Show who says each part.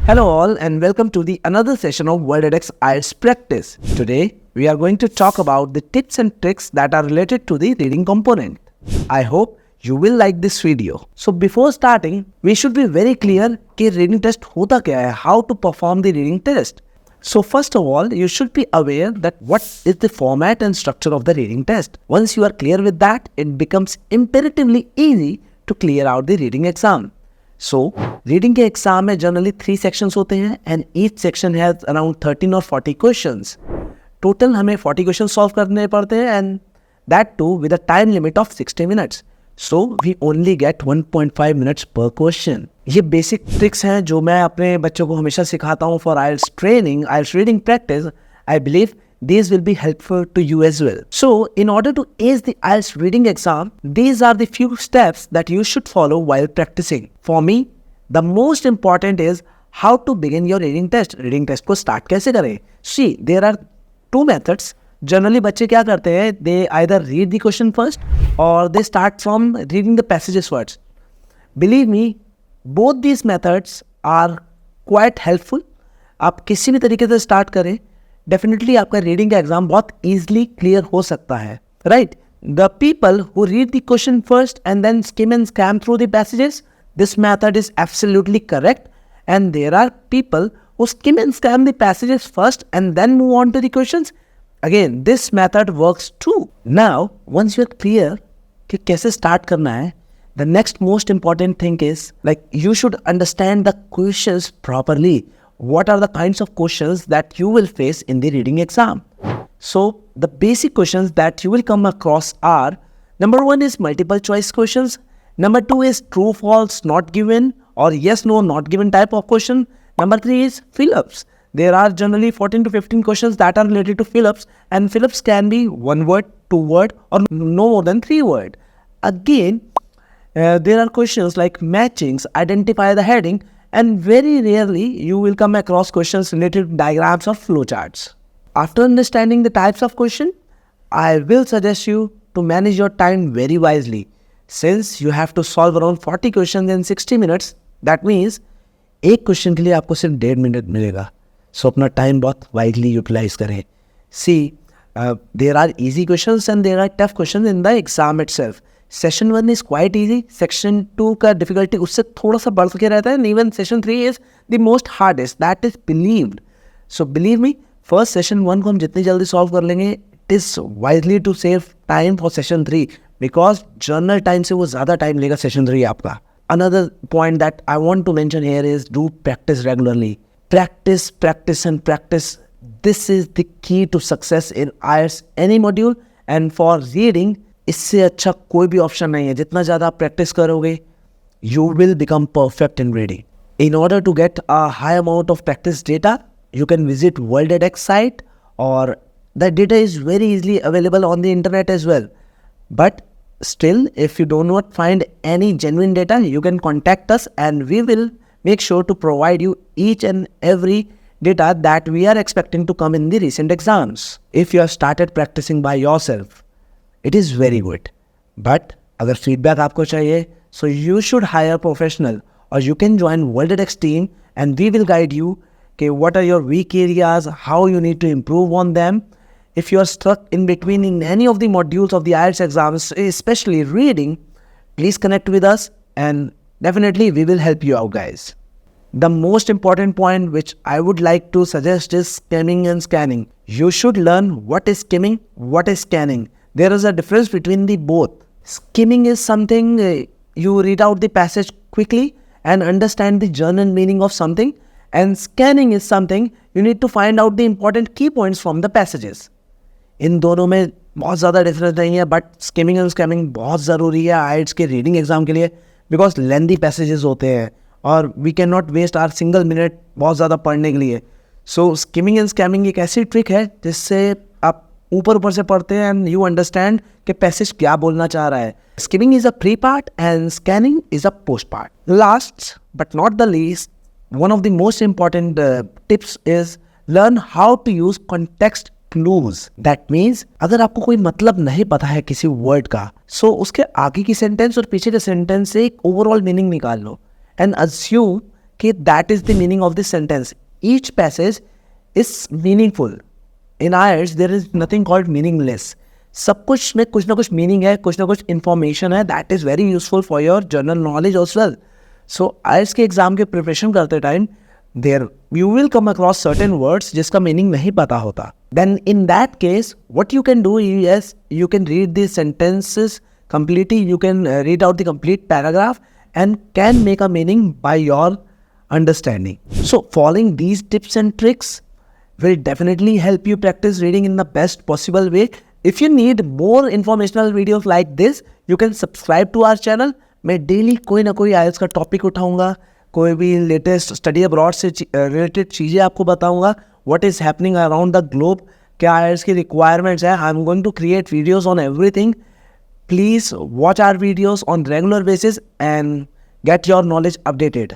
Speaker 1: Hello all and welcome to the another session of WorldEdX IELTS practice. Today we are going to talk about the tips and tricks that are related to the reading component. I hope you will like this video. So before starting, we should be very clear कि reading test होता क्या है, how to perform the reading test. So first of all, you should be aware that what is the format and structure of the reading test. Once you are clear with that, it becomes imperatively easy to clear out the reading exam. So, reading के exam में generally 3 sections होते हैं and each section has around 13 और 40 questions. Total हमें 40 question solve करने पड़ते हैं and that too with a time limit of 60 minutes. So we only get 1.5 minutes per question. ये बेसिक ट्रिक्स हैं जो मैं अपने बच्चों को हमेशा सिखाता हूँ for IELTS training, IELTS reading practice. I believe these will be helpful to you as well. So, in order to ace the IELTS reading exam, these are the few steps that you should follow while practicing. For me, the most important is how to begin your reading test. Reading test को start कैसे करें? See, there are 2 methods. Generally, बच्चे क्या करते हैं? They either read the question first or they start from reading the passages first. Believe me, both these methods are quite helpful. आप किसी भी तरीके से start करें, डेफिनेटली आपका रीडिंग का एग्जाम बहुत ईजिली क्लियर हो सकता है, right. The people who read the question first and then skim and scan through the passages, this method is absolutely correct. And there are people who skim and scan the passages first and then move on to the questions. Again this method works too. Now once you are clear कि कैसे start करना है, the next most important thing is like you should understand the questions properly. What are the kinds of questions that you will face in the reading exam? So, the basic questions that you will come across are, number 1 is multiple choice questions, number 2 is true, false, not given, or yes, no, not given type of question, number 3 is fill-ups. There are generally 14 to 15 questions that are related to fill-ups, and fill-ups can be 1 word, 2 word, or no more than 3 word. Again, there are questions like matchings, identify the heading, and very rarely you will come across questions related to diagrams or flowcharts. After understanding the types of question, I will suggest you to manage your time very wisely. Since you have to solve around 40 questions in 60 minutes, that means एक question के लिए आपको सिर्फ 1.5 minute मिलेगा. सो अपना time बहुत widely utilise करें. See, there are easy questions and there are tough questions in the exam itself. Session 1 is quite easy. Section 2 का difficulty उससे थोड़ा सा बढ़ के रहता है. And even Session 3 is the most hardest. That is believed. So believe me, first Session 1 को हम जितनी जल्दी solve कर लेंगे, it is wisely to save time for Session 3 because journal time से वो ज़्यादा time लेगा Session 3 आपका. Another point that I want to mention here is do practice regularly. Practice, practice and practice. This is the key to success in IELTS any module. And for reading, इससे अच्छा कोई भी option नहीं है. जितना ज़्यादा आप प्रैक्टिस करोगे, you will become perfect in reading. In order to get a high amount of practice data, you can visit WorldEdX site और that data is very easily available on the internet as well. But still if you do not find any genuine data, you can contact us and we will make sure to provide you each and every data that we are expecting to come in the recent exams. If you have started practicing by yourself, it is very good. But अगर feedback आपको चाहिए, so you should hire a professional or you can join WorldEdX team and we will guide you okay, what are your weak areas, how you need to improve on them. If you are stuck in between in any of the modules of the IELTS exams, especially reading, please connect with us and definitely we will help you out, guys. The most important point which I would like to suggest is skimming and scanning. You should learn what is skimming, what is scanning. There is a difference between the both. Skimming is something you read out the passage quickly and understand the general meaning of something, and scanning is something you need to find out the important key points from the passages. इन दोनों में बहुत ज़्यादा difference नहीं है, but skimming and scamming बहुत ज़रूरी है IELTS के रीडिंग एग्जाम के लिए बिकॉज लेंदी पैसेजेस होते हैं और we can not waste our single minute बहुत ज़्यादा पढ़ने के लिए. सो स्किमिंग एंड स्कैमिंग एक ऐसी ट्रिक है जिससे आप ऊपर से पढ़ते हैं एंड यू अंडरस्टैंड कि पैसेज क्या बोलना चाह रहा है. Skimming is a pre part and scanning is a post part. Last but not the least, one of the most important tips is learn how to use context clues. That means अगर आपको कोई मतलब नहीं पता है किसी word का, सो उसके आगे की सेंटेंस और पीछे के सेंटेंस से एक ओवरऑल मीनिंग निकाल लो एंड अस्यूम कि that is the meaning of this sentence. Each passage is meaningful. In IELTS there is nothing called meaningless. सब कुछ में कुछ ना कुछ मीनिंग है, कुछ ना कुछ इन्फॉर्मेशन है. That is very useful for your general knowledge also well. So IELTS के एग्जाम के प्रिपरेशन करते time there you will come across certain words जिसका मीनिंग नहीं पता होता. Then in that case what you can do is you can read the sentences completely, you can read out the complete paragraph and can make a meaning by your understanding. So following these tips and tricks will definitely help you practice reading in the best possible way. If you need more informational videos like this, you can subscribe to our channel. मैं daily कोई ना कोई IELTS का topic उठाऊंगा, कोई भी latest study abroad से related चीज़ें आपको बताऊंगा. What is happening around the globe, क्या IELTS की requirements है. I am going to create videos on everything. Please watch our videos on regular basis and get your knowledge updated.